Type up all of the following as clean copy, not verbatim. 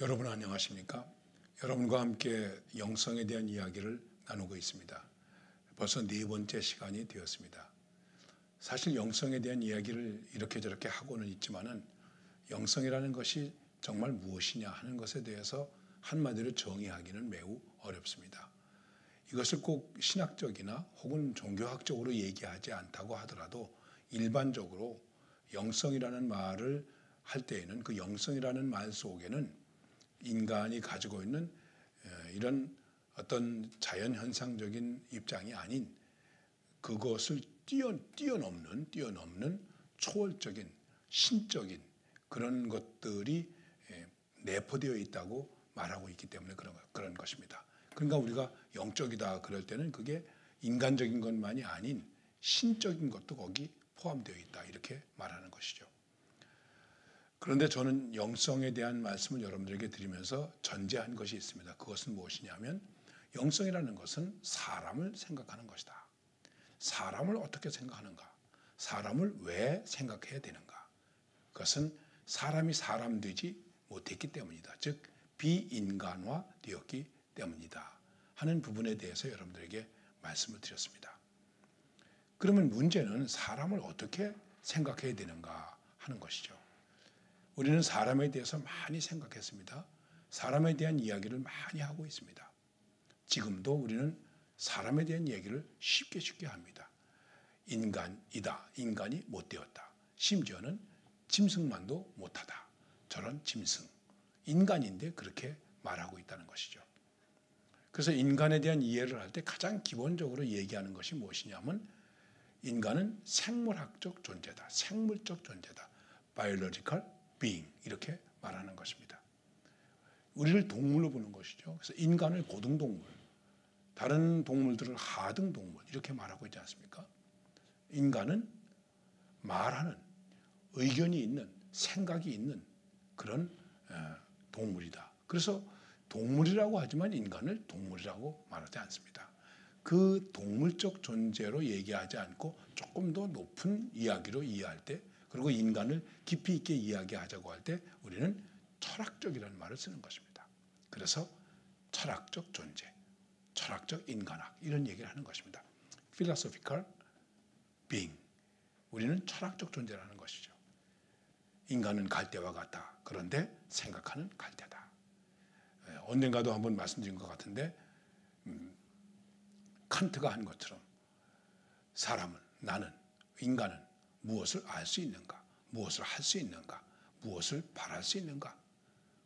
여러분 안녕하십니까? 여러분과 함께 영성에 대한 이야기를 나누고 있습니다. 벌써 네 번째 시간이 되었습니다. 사실 영성에 대한 이야기를 이렇게 저렇게 하고는 있지만은 영성이라는 것이 정말 무엇이냐 하는 것에 대해서 한마디로 정의하기는 매우 어렵습니다. 이것을 꼭 신학적이나 혹은 종교학적으로 얘기하지 않다고 하더라도 일반적으로 영성이라는 말을 할 때에는 그 영성이라는 말 속에는 인간이 가지고 있는 이런 어떤 자연현상적인 입장이 아닌 그것을 뛰어넘는 초월적인 신적인 그런 것들이 내포되어 있다고 말하고 있기 때문에 그런 것입니다. 그러니까 우리가 영적이다 그럴 때는 그게 인간적인 것만이 아닌 신적인 것도 거기 포함되어 있다 이렇게 말하는 것이죠. 그런데 저는 영성에 대한 말씀을 여러분들에게 드리면서 전제한 것이 있습니다. 그것은 무엇이냐면 영성이라는 것은 사람을 생각하는 것이다. 사람을 어떻게 생각하는가? 사람을 왜 생각해야 되는가? 그것은 사람이 사람 되지 못했기 때문이다. 즉 비인간화 되었기 때문이다 하는 부분에 대해서 여러분들에게 말씀을 드렸습니다. 그러면 문제는 사람을 어떻게 생각해야 되는가 하는 것이죠. 우리는 사람에 대해서 많이 생각했습니다. 사람에 대한 이야기를 많이 하고 있습니다. 지금도 우리는 사람에 대한 얘기를 쉽게 합니다. 인간이다. 인간이 못되었다. 심지어는 짐승만도 못하다. 저런 짐승. 인간인데 그렇게 말하고 있다는 것이죠. 그래서 인간에 대한 이해를 할 때 가장 기본적으로 얘기하는 것이 무엇이냐면 인간은 생물학적 존재다. 생물적 존재다. biological being 이렇게 말하는 것입니다. 우리를 동물로 보는 것이죠. 그래서 인간을 고등동물, 다른 동물들을 하등동물 이렇게 말하고 있지 않습니까? 인간은 말하는 의견이 있는 생각이 있는 그런 동물이다. 그래서 동물이라고 하지만 인간을 동물이라고 말하지 않습니다. 그 동물적 존재로 얘기하지 않고 조금 더 높은 이야기로 이해할 때 그리고 인간을 깊이 있게 이야기하자고 할 때 우리는 철학적이라는 말을 쓰는 것입니다. 그래서 철학적 존재, 철학적 인간학 이런 얘기를 하는 것입니다. philosophical being. 우리는 철학적 존재라는 것이죠. 인간은 갈대와 같다. 그런데 생각하는 갈대다. 언젠가도 한번 말씀드린 것 같은데 칸트가 한 것처럼 사람은 나는 인간은 무엇을 알 수 있는가? 무엇을 할 수 있는가? 무엇을 바랄 수 있는가?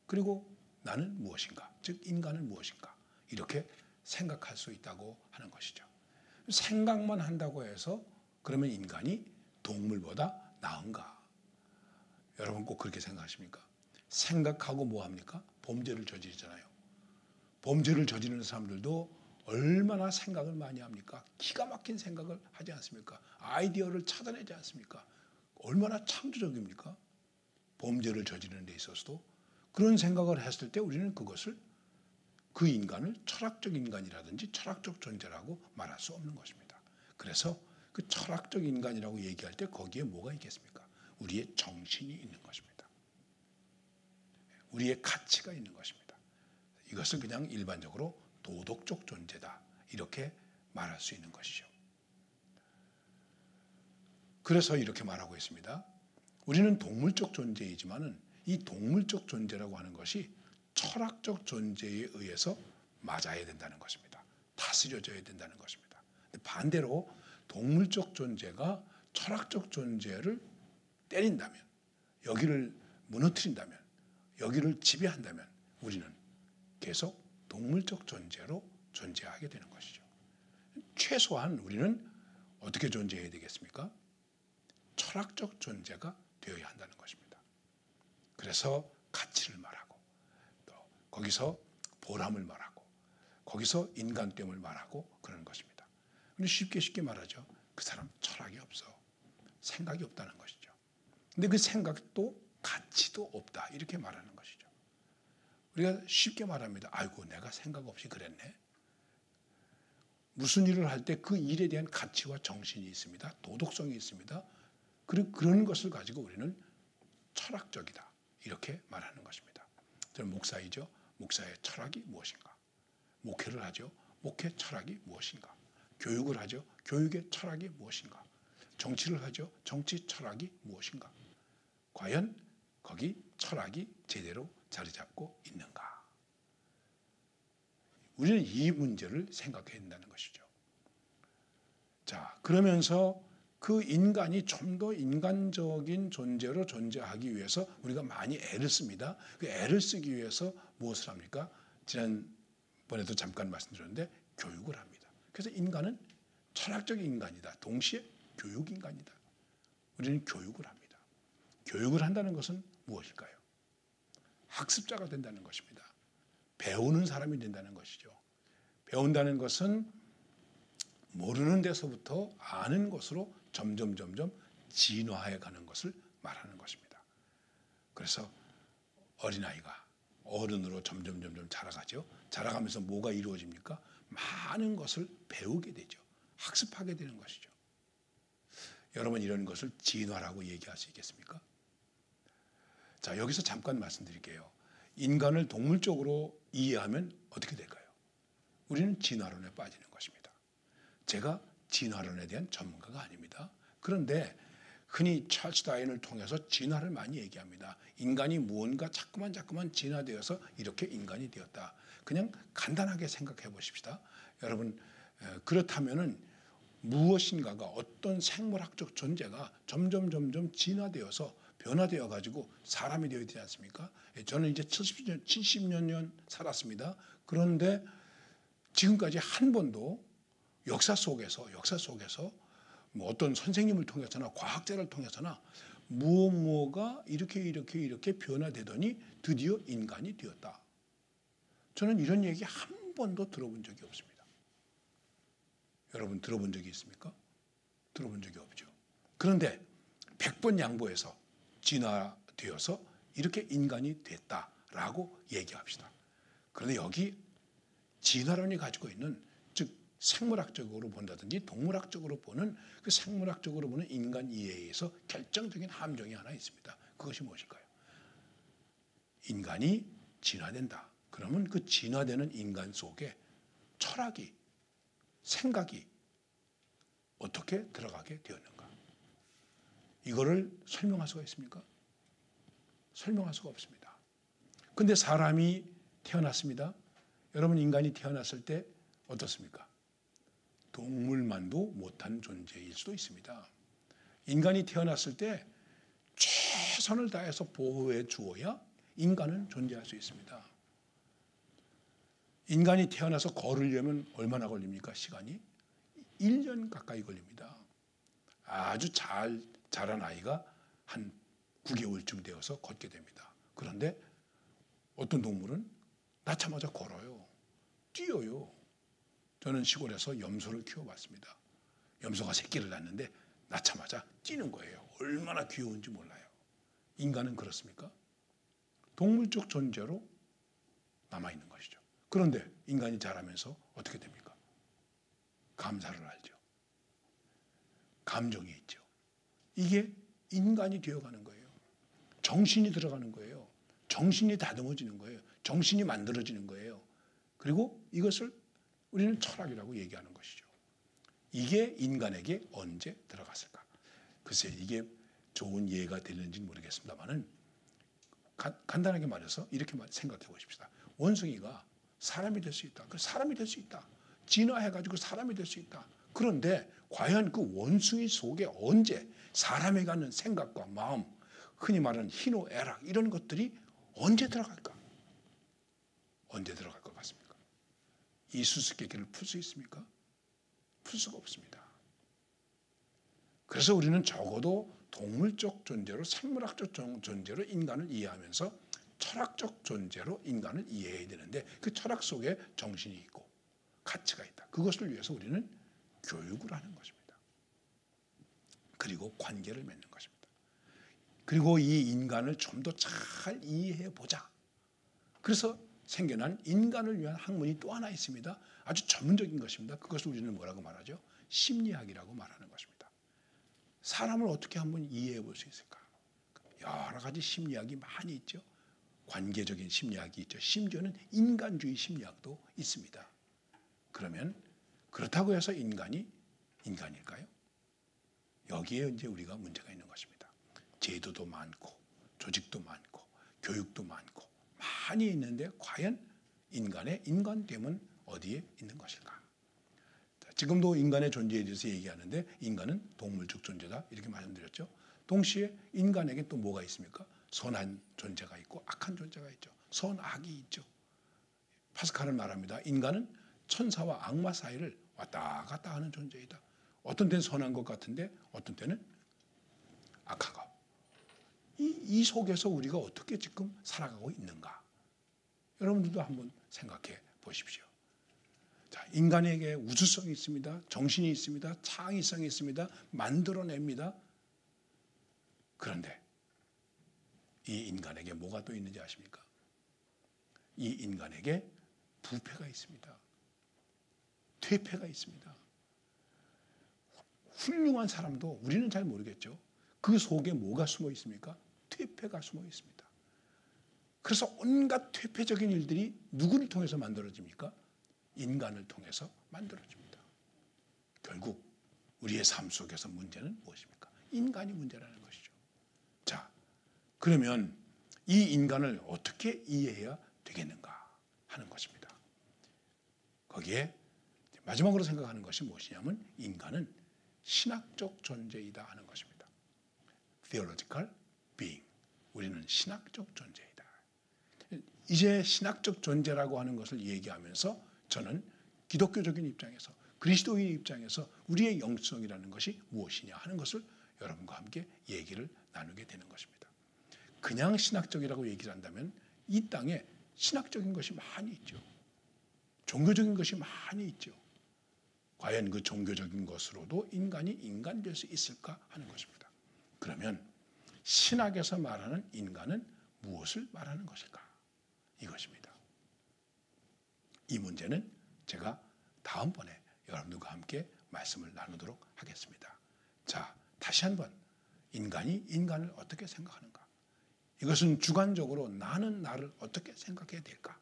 그리고 나는 무엇인가? 즉 인간은 무엇인가? 이렇게 생각할 수 있다고 하는 것이죠. 생각만 한다고 해서 그러면 인간이 동물보다 나은가? 여러분 꼭 그렇게 생각하십니까? 생각하고 뭐 합니까? 범죄를 저지르잖아요. 범죄를 저지르는 사람들도 얼마나 생각을 많이 합니까? 기가 막힌 생각을 하지 않습니까? 아이디어를 찾아내지 않습니까? 얼마나 창조적입니까? 범죄를 저지르는 데 있어서도 그런 생각을 했을 때 우리는 그것을 그 인간을 철학적 인간이라든지 철학적 존재라고 말할 수 없는 것입니다. 그래서 그 철학적 인간이라고 얘기할 때 거기에 뭐가 있겠습니까? 우리의 정신이 있는 것입니다. 우리의 가치가 있는 것입니다. 이것을 그냥 일반적으로 도덕적 존재다 이렇게 말할 수 있는 것이죠. 그래서 이렇게 말하고 있습니다. 우리는 동물적 존재이지만은 이 동물적 존재라고 하는 것이 철학적 존재에 의해서 맞아야 된다는 것입니다. 다스려져야 된다는 것입니다. 반대로 동물적 존재가 철학적 존재를 때린다면, 여기를 무너뜨린다면, 여기를 지배한다면 우리는 계속 동물적 존재로 존재하게 되는 것이죠. 최소한 우리는 어떻게 존재해야 되겠습니까? 철학적 존재가 되어야 한다는 것입니다. 그래서 가치를 말하고 또 거기서 보람을 말하고 거기서 인간됨을 말하고 그런 것입니다. 근데 쉽게 말하죠. 그 사람 철학이 없어. 생각이 없다는 것이죠. 근데 그 생각도 가치도 없다. 이렇게 말하는 것이죠. 우리가 쉽게 말합니다. 아이고 내가 생각 없이 그랬네. 무슨 일을 할 때 그 일에 대한 가치와 정신이 있습니다. 도덕성이 있습니다. 그런 것을 가지고 우리는 철학적이다. 이렇게 말하는 것입니다. 저는 목사이죠. 목사의 철학이 무엇인가? 목회를 하죠. 목회 철학이 무엇인가? 교육을 하죠. 교육의 철학이 무엇인가? 정치를 하죠. 정치 철학이 무엇인가? 과연 거기 철학이 제대로 자리 잡고 있는가? 우리는 이 문제를 생각해야 된다는 것이죠. 자, 그러면서 그 인간이 좀 더 인간적인 존재로 존재하기 위해서 우리가 많이 애를 씁니다. 그 애를 쓰기 위해서 무엇을 합니까? 지난번에도 잠깐 말씀드렸는데 교육을 합니다. 그래서 인간은 철학적인 인간이다. 동시에 교육인간이다. 우리는 교육을 합니다. 교육을 한다는 것은 무엇일까요? 학습자가 된다는 것입니다. 배우는 사람이 된다는 것이죠. 배운다는 것은 모르는 데서부터 아는 것으로 점점 진화해 가는 것을 말하는 것입니다. 그래서 어린아이가 어른으로 점점 자라가죠. 자라가면서 뭐가 이루어집니까? 많은 것을 배우게 되죠. 학습하게 되는 것이죠. 여러분 이런 것을 진화라고 얘기할 수 있겠습니까? 자, 여기서 잠깐 말씀드릴게요. 인간을 동물적으로 이해하면 어떻게 될까요? 우리는 진화론에 빠지는 것입니다. 제가 진화론에 대한 전문가가 아닙니다. 그런데 흔히 찰스 다윈을 통해서 진화를 많이 얘기합니다. 인간이 무언가 자꾸만 진화되어서 이렇게 인간이 되었다. 그냥 간단하게 생각해 보십시다. 여러분 그렇다면은 무엇인가가 어떤 생물학적 존재가 점점 진화되어서 변화되어 가지고 사람이 되어야 되지 않습니까? 저는 이제 70몇 년 살았습니다. 그런데 지금까지 한 번도 역사 속에서 뭐 어떤 선생님을 통해서나 과학자를 통해서나 무엇가 이렇게 변화되더니 드디어 인간이 되었다. 저는 이런 얘기 한 번도 들어본 적이 없습니다. 여러분 들어본 적이 있습니까? 들어본 적이 없죠. 그런데 100번 양보해서 진화되어서 이렇게 인간이 됐다라고 얘기합시다. 그런데 여기 진화론이 가지고 있는 즉 생물학적으로 본다든지 동물학적으로 보는 그 생물학적으로 보는 인간 이해에서 결정적인 함정이 하나 있습니다. 그것이 무엇일까요? 인간이 진화된다. 그러면 그 진화되는 인간 속에 철학이 생각이 어떻게 들어가게 되었는가? 이거를 설명할 수가 있습니까? 설명할 수가 없습니다. 근데 사람이 태어났습니다. 여러분 인간이 태어났을 때 어떻습니까? 동물만도 못한 존재일 수도 있습니다. 인간이 태어났을 때 최선을 다해서 보호해 주어야 인간은 존재할 수 있습니다. 인간이 태어나서 걸으려면 얼마나 걸립니까? 시간이 1년 가까이 걸립니다. 아주 잘 자란 아이가 한 9개월쯤 되어서 걷게 됩니다. 그런데 어떤 동물은 낳자마자 걸어요. 뛰어요. 저는 시골에서 염소를 키워봤습니다. 염소가 새끼를 낳는데 낳자마자 뛰는 거예요. 얼마나 귀여운지 몰라요. 인간은 그렇습니까? 동물적 존재로 남아있는 것이죠. 그런데 인간이 자라면서 어떻게 됩니까? 감사를 알죠. 감정이 있죠. 이게 인간이 되어가는 거예요. 정신이 들어가는 거예요. 정신이 다듬어지는 거예요. 정신이 만들어지는 거예요. 그리고 이것을 우리는 철학이라고 얘기하는 것이죠. 이게 인간에게 언제 들어갔을까? 글쎄 이게 좋은 예가 되는지는 모르겠습니다만은 간단하게 말해서 이렇게 생각해 보십시다. 원숭이가 사람이 될 수 있다. 그 사람이 될 수 있다. 진화해가지고 사람이 될 수 있다. 그런데 과연 그 원숭이 속에 언제 사람에 갖는 생각과 마음, 흔히 말하는 희노애락 이런 것들이 언제 들어갈까? 언제 들어갈 것 같습니까? 이 수수께끼를 풀 수 있습니까? 풀 수가 없습니다. 그래서 우리는 적어도 동물적 존재로 생물학적 존재로 인간을 이해하면서 철학적 존재로 인간을 이해해야 되는데 그 철학 속에 정신이 있고 가치가 있다. 그것을 위해서 우리는 교육을 하는 것입니다. 그리고 관계를 맺는 것입니다. 그리고 이 인간을 좀 더 잘 이해해 보자. 그래서 생겨난 인간을 위한 학문이 또 하나 있습니다. 아주 전문적인 것입니다. 그것을 우리는 뭐라고 말하죠? 심리학이라고 말하는 것입니다. 사람을 어떻게 한번 이해해 볼 수 있을까? 여러 가지 심리학이 많이 있죠. 관계적인 심리학이 있죠. 심지어는 인간주의 심리학도 있습니다. 그러면 그렇다고 해서 인간이 인간일까요? 여기에 이제 우리가 문제가 있는 것입니다. 제도도 많고 조직도 많고 교육도 많고 많이 있는데 과연 인간의 인간됨은 어디에 있는 것일까? 지금도 인간의 존재에 대해서 얘기하는데 인간은 동물적 존재다 이렇게 말씀드렸죠. 동시에 인간에게 또 뭐가 있습니까? 선한 존재가 있고 악한 존재가 있죠. 선악이 있죠. 파스칼은 말합니다. 인간은 천사와 악마 사이를 왔다 갔다 하는 존재이다. 어떤 때는 선한 것 같은데 어떤 때는 악한 것. 이 속에서 우리가 어떻게 지금 살아가고 있는가? 여러분들도 한번 생각해 보십시오. 자, 인간에게 우주성이 있습니다. 정신이 있습니다. 창의성이 있습니다. 만들어냅니다. 그런데 이 인간에게 뭐가 또 있는지 아십니까? 이 인간에게 부패가 있습니다. 퇴폐가 있습니다. 훌륭한 사람도 우리는 잘 모르겠죠. 그 속에 뭐가 숨어 있습니까? 퇴폐가 숨어 있습니다. 그래서 온갖 퇴폐적인 일들이 누구를 통해서 만들어집니까? 인간을 통해서 만들어집니다. 결국 우리의 삶 속에서 문제는 무엇입니까? 인간이 문제라는 것이죠. 자, 그러면 이 인간을 어떻게 이해해야 되겠는가 하는 것입니다. 거기에 마지막으로 생각하는 것이 무엇이냐면 인간은 신학적 존재이다 하는 것입니다. Theological being. 우리는 신학적 존재이다. 이제 신학적 존재라고 하는 것을 얘기하면서 저는 기독교적인 입장에서 그리스도인의 입장에서 우리의 영성이라는 것이 무엇이냐 하는 것을 여러분과 함께 얘기를 나누게 되는 것입니다. 그냥 신학적이라고 얘기를 한다면 이 땅에 신학적인 것이 많이 있죠. 종교적인 것이 많이 있죠. 과연 그 종교적인 것으로도 인간이 인간 될 수 있을까 하는 것입니다. 그러면 신학에서 말하는 인간은 무엇을 말하는 것일까? 이것입니다. 이 문제는 제가 다음번에 여러분들과 함께 말씀을 나누도록 하겠습니다. 자, 다시 한번 인간이 인간을 어떻게 생각하는가? 이것은 주관적으로 나는 나를 어떻게 생각해야 될까?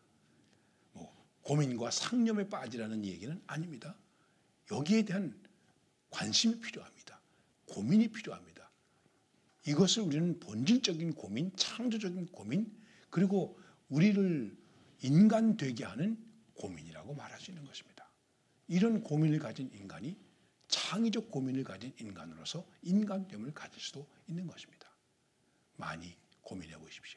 고민과 상념에 빠지라는 얘기는 아닙니다. 여기에 대한 관심이 필요합니다. 고민이 필요합니다. 이것을 우리는 본질적인 고민, 창조적인 고민, 그리고 우리를 인간 되게 하는 고민이라고 말할 수 있는 것입니다. 이런 고민을 가진 인간이 창의적 고민을 가진 인간으로서 인간됨을 가질 수도 있는 것입니다. 많이 고민해 보십시오.